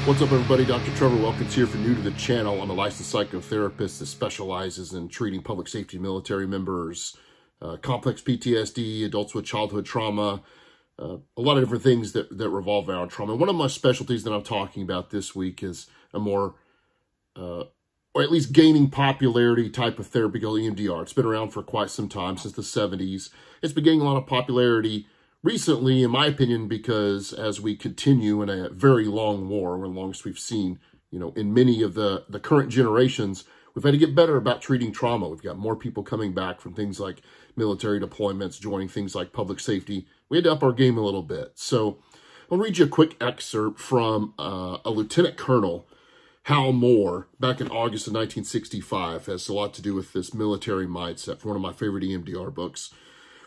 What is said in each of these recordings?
What's up, everybody? Dr. Trevor Wilkins here. For new to the channel, I'm a licensed psychotherapist that specializes in treating public safety military members, complex PTSD, adults with childhood trauma, a lot of different things that revolve around trauma. One of my specialties that I'm talking about this week is a more, or at least gaining popularity type of therapy called EMDR. It's been around for quite some time, since the 70s. It's been gaining a lot of popularity recently, in my opinion, because as we continue in a very long war, the longest we've seen, in many of the current generations, we've had to get better about treating trauma. We've got more people coming back from things like military deployments, joining things like public safety. We had to up our game a little bit. So I'll read you a quick excerpt from a Lieutenant Colonel, Hal Moore, back in August of 1965. It has a lot to do with this military mindset from one of my favorite EMDR books.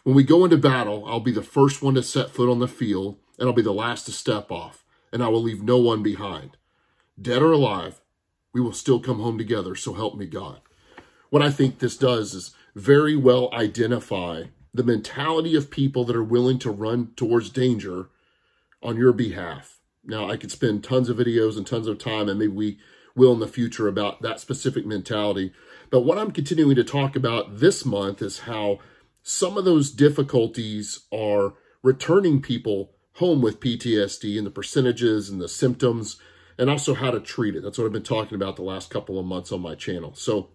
When we go into battle, I'll be the first one to set foot on the field, and I'll be the last to step off, and I will leave no one behind. Dead or alive, we will still come home together, so help me God. What I think this does is very well identify the mentality of people that are willing to run towards danger on your behalf. Now, I could spend tons of videos and tons of time, and maybe we will in the future, about that specific mentality. But what I'm continuing to talk about this month is how some of those difficulties are returning people home with PTSD, and the percentages and the symptoms, and also how to treat it. That's what I've been talking about the last couple of months on my channel. So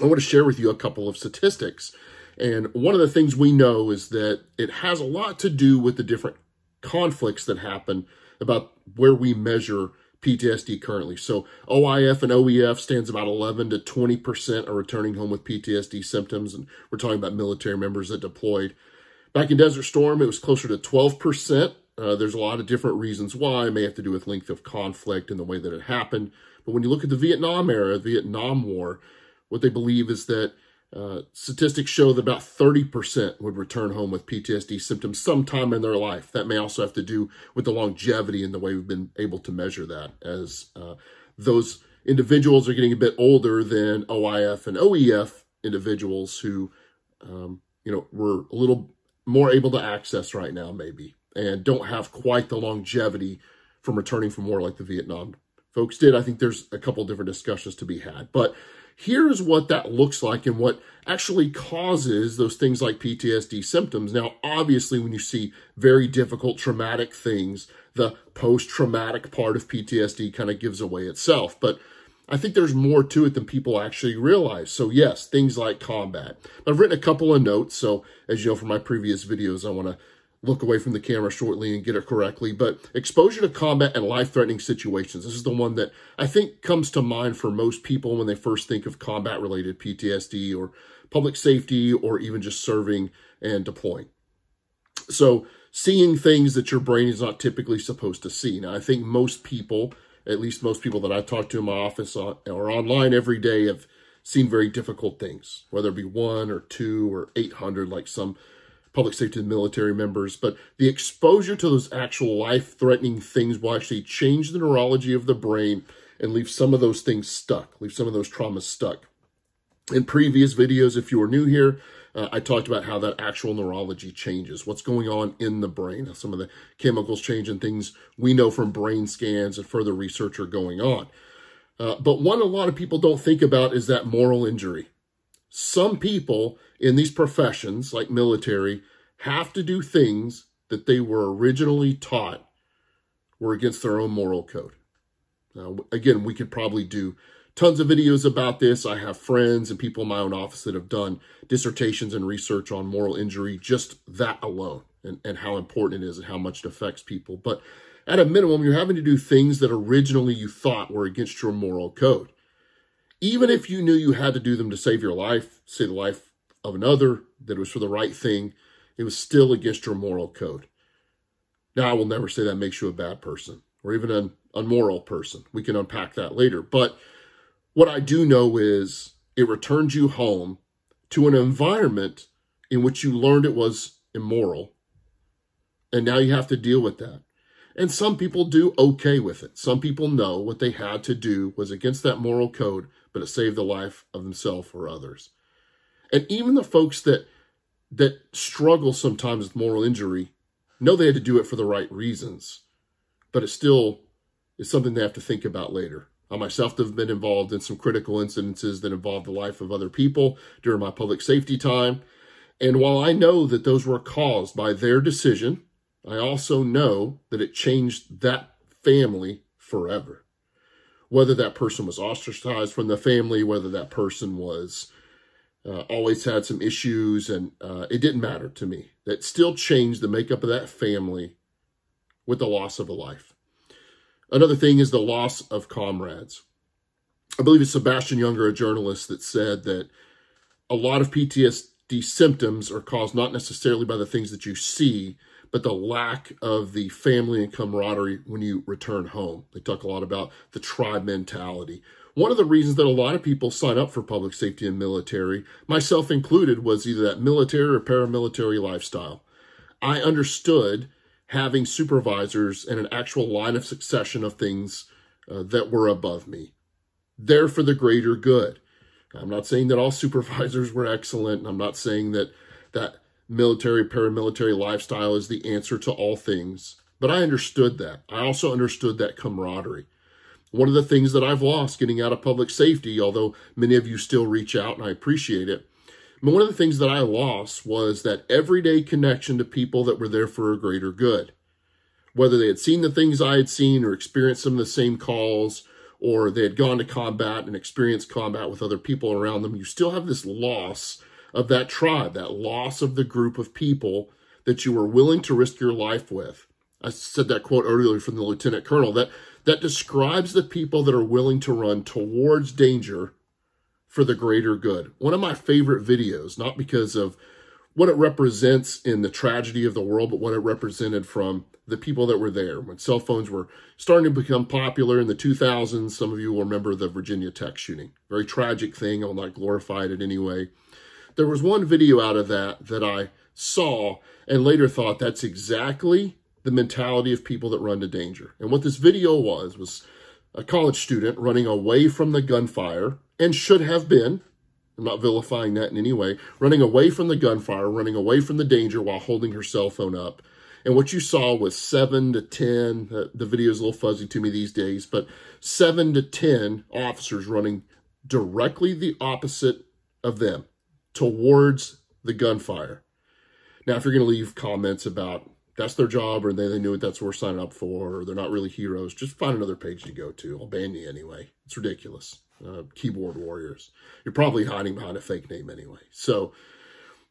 I want to share with you a couple of statistics. And one of the things we know is that it has a lot to do with the different conflicts that happen about where we measure PTSD currently. So OIF and OEF stands about 11 to 20% are returning home with PTSD symptoms. And we're talking about military members that deployed. Back in Desert Storm, it was closer to 12%. There's a lot of different reasons why. It may have to do with length of conflict and the way that it happened. But when you look at the Vietnam era, Vietnam War, what they believe is that statistics show that about 30% would return home with PTSD symptoms sometime in their life. That may also have to do with the longevity and the way we've been able to measure that, as those individuals are getting a bit older than OIF and OEF individuals who, we're a little more able to access right now, maybe, and don't have quite the longevity from returning from war like the Vietnam folks did. I think there's a couple different discussions to be had, but here's what that looks like and what actually causes those things like PTSD symptoms. Now, obviously, when you see very difficult traumatic things, the post-traumatic part of PTSD kind of gives away itself. But I think there's more to it than people actually realize. So yes, things like combat. I've written a couple of notes. So as you know from my previous videos, I want to look away from the camera shortly and get it correctly. But exposure to combat and life-threatening situations. This is the one that I think comes to mind for most people when they first think of combat-related PTSD or public safety or even just serving and deploying. So seeing things that your brain is not typically supposed to see. Now, I think most people, at least most people that I talk to in my office or online every day, have seen very difficult things, whether it be 1 or 2 or 800, like some public safety and military members. But the exposure to those actual life-threatening things will actually change the neurology of the brain and leave some of those things stuck, leave some of those traumas stuck. In previous videos, if you were new here, I talked about how that actual neurology changes, what's going on in the brain, how some of the chemicals change, and things we know from brain scans and further research are going on. But one a lot of people don't think about is that moral injury. Some people in these professions, like military, have to do things that they were originally taught were against their own moral code. Now, again, we could probably do tons of videos about this. I have friends and people in my own office that have done dissertations and research on moral injury, just that alone, and how important it is and how much it affects people. But at a minimum, you're having to do things that originally you thought were against your moral code. Even if you knew you had to do them to save your life, save the life of another, that it was for the right thing, it was still against your moral code. Now, I will never say that makes you a bad person or even an unmoral person. We can unpack that later. But what I do know is it returns you home to an environment in which you learned it was immoral, and now you have to deal with that. And some people do okay with it. Some people know what they had to do was against that moral code, but it saved the life of themselves or others. And even the folks that struggle sometimes with moral injury know they had to do it for the right reasons, but it still is something they have to think about later. I myself have been involved in some critical incidences that involved the life of other people during my public safety time. And while I know that those were caused by their decision, I also know that it changed that family forever. Whether that person was ostracized from the family, whether that person was always had some issues, and it didn't matter to me. That still changed the makeup of that family with the loss of a life. Another thing is the loss of comrades. I believe it's Sebastian Junger, a journalist, that said that a lot of PTSD symptoms are caused not necessarily by the things that you see, but the lack of the family and camaraderie when you return home. They talk a lot about the tribe mentality. One of the reasons that a lot of people sign up for public safety and military, myself included, was either that military or paramilitary lifestyle. I understood having supervisors and an actual line of succession of things that were above me. There for the greater good. I'm not saying that all supervisors were excellent. I'm not saying that that military, paramilitary lifestyle is the answer to all things. But I understood that. I also understood that camaraderie. One of the things that I've lost getting out of public safety, although many of you still reach out and I appreciate it, but one of the things that I lost was that everyday connection to people that were there for a greater good. Whether they had seen the things I had seen or experienced some of the same calls, or they had gone to combat and experienced combat with other people around them, you still have this loss of that tribe, that loss of the group of people that you were willing to risk your life with. I said that quote earlier from the lieutenant colonel, that describes the people that are willing to run towards danger for the greater good. One of my favorite videos, not because of what it represents in the tragedy of the world, but what it represented from the people that were there. When cell phones were starting to become popular in the 2000s, some of you will remember the Virginia Tech shooting. Very tragic thing. I'll not glorify it in any way. There was one video out of that I saw and later thought that's exactly the mentality of people that run to danger. And what this video was a college student running away from the gunfire, and should have been, I'm not vilifying that in any way, running away from the gunfire, running away from the danger while holding her cell phone up. And what you saw was 7 to 10, the video is a little fuzzy to me these days, but 7 to 10 officers running directly the opposite of them towards the gunfire. Now, if you're going to leave comments about that's their job, or they knew that's what we're signing up for, or they're not really heroes, just find another page to go to. I'll ban you anyway. It's ridiculous. Keyboard warriors. You're probably hiding behind a fake name anyway. So,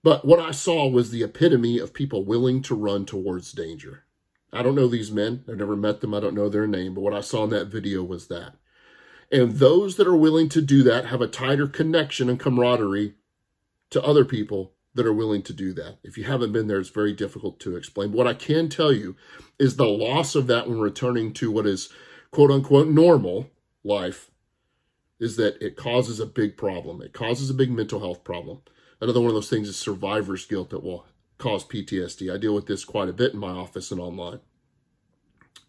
but what I saw was the epitome of people willing to run towards danger. I don't know these men. I've never met them. I don't know their name. But what I saw in that video was that. And those that are willing to do that have a tighter connection and camaraderie to other people that are willing to do that. If you haven't been there, it's very difficult to explain. But what I can tell you is the loss of that when returning to what is quote unquote normal life is that it causes a big problem. It causes a big mental health problem. Another one of those things is survivor's guilt that will cause PTSD. I deal with this quite a bit in my office and online.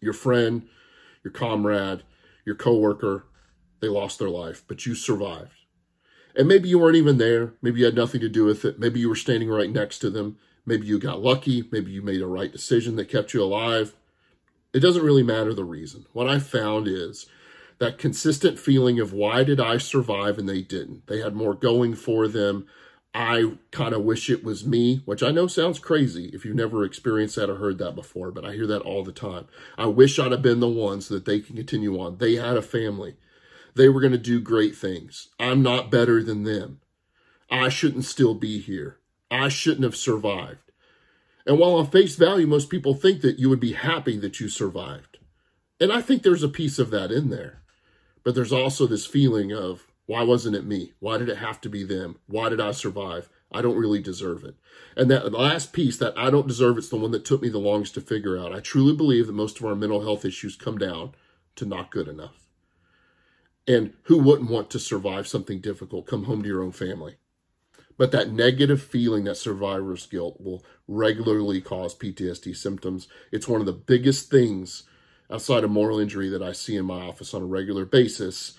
Your friend, your comrade, your coworker, they lost their life, but you survived. And maybe you weren't even there. Maybe you had nothing to do with it. Maybe you were standing right next to them. Maybe you got lucky. Maybe you made a right decision that kept you alive. It doesn't really matter the reason. What I found is that consistent feeling of why did I survive and they didn't? They had more going for them. I kind of wish it was me, which I know sounds crazy if you've never experienced that or heard that before, but I hear that all the time. I wish I'd have been the one so that they can continue on. They had a family. They were going to do great things. I'm not better than them. I shouldn't still be here. I shouldn't have survived. And while on face value, most people think that you would be happy that you survived. And I think there's a piece of that in there. But there's also this feeling of, why wasn't it me? Why did it have to be them? Why did I survive? I don't really deserve it. And that last piece, that I don't deserve it's the one that took me the longest to figure out. I truly believe that most of our mental health issues come down to not good enough. And who wouldn't want to survive something difficult, come home to your own family? But that negative feeling, that survivor's guilt, will regularly cause PTSD symptoms. It's one of the biggest things outside of moral injury that I see in my office on a regular basis.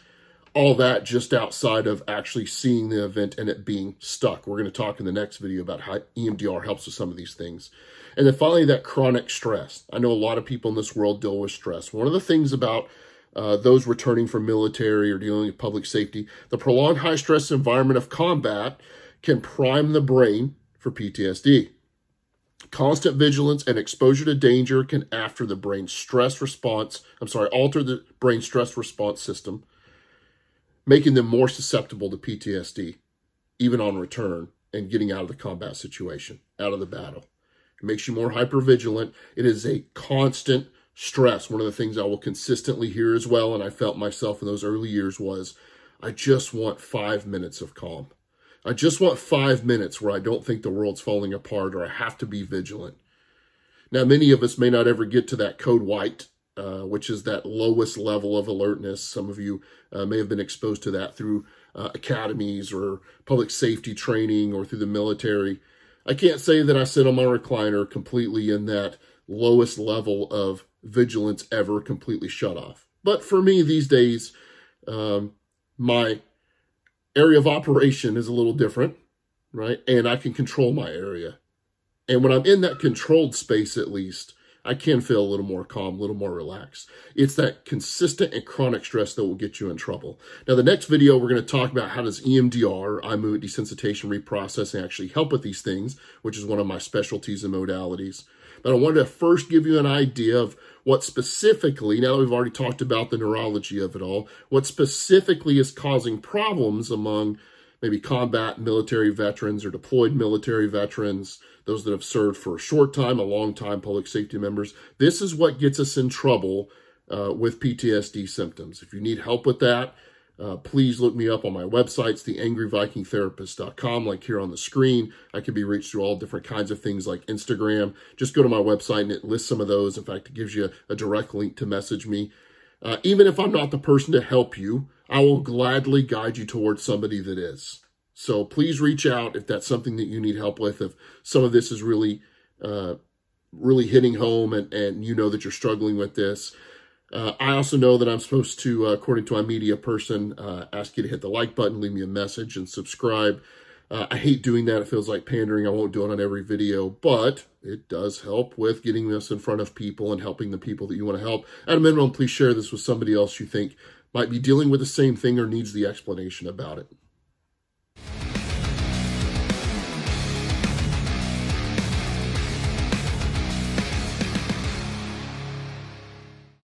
All that just outside of actually seeing the event and it being stuck. We're going to talk in the next video about how EMDR helps with some of these things. And then finally, that chronic stress. I know a lot of people in this world deal with stress. One of the things about those returning from military or dealing with public safety. The prolonged high-stress environment of combat can prime the brain for PTSD. Constant vigilance and exposure to danger can alter the brain stress response system, making them more susceptible to PTSD, even on return and getting out of the combat situation, out of the battle. It makes you more hypervigilant. It is a constant stress. One of the things I will consistently hear as well, and I felt myself in those early years, was I just want 5 minutes of calm. I just want 5 minutes where I don't think the world's falling apart or I have to be vigilant. Now, many of us may not ever get to that code white, which is that lowest level of alertness. Some of you may have been exposed to that through academies or public safety training or through the military. I can't say that I sit on my recliner completely in that lowest level of vigilance ever, completely shut off. But for me these days, my area of operation is a little different, right? And I can control my area. And when I'm in that controlled space, at least, I can feel a little more calm, a little more relaxed. It's that consistent and chronic stress that will get you in trouble. Now, the next video, we're going to talk about how does EMDR, eye movement desensitization reprocessing, actually help with these things, which is one of my specialties and modalities. But I wanted to first give you an idea of what specifically, now that we've already talked about the neurology of it all, what specifically is causing problems among maybe combat military veterans or deployed military veterans, those that have served for a short time, a long time, public safety members. This is what gets us in trouble with PTSD symptoms. If you need help with that, please look me up on my websites, theangryvikingtherapist.com, like here on the screen. I can be reached through all different kinds of things like Instagram. Just go to my website and it lists some of those. In fact, it gives you a direct link to message me. Even if I'm not the person to help you, I will gladly guide you towards somebody that is. So please reach out if that's something that you need help with, if some of this is really hitting home and you know that you're struggling with this. I also know that I'm supposed to, according to my media person, ask you to hit the like button, leave me a message, and subscribe. I hate doing that. It feels like pandering. I won't do it on every video, but it does help with getting this in front of people and helping the people that you want to help. At a minimum, please share this with somebody else you think might be dealing with the same thing or needs the explanation about it.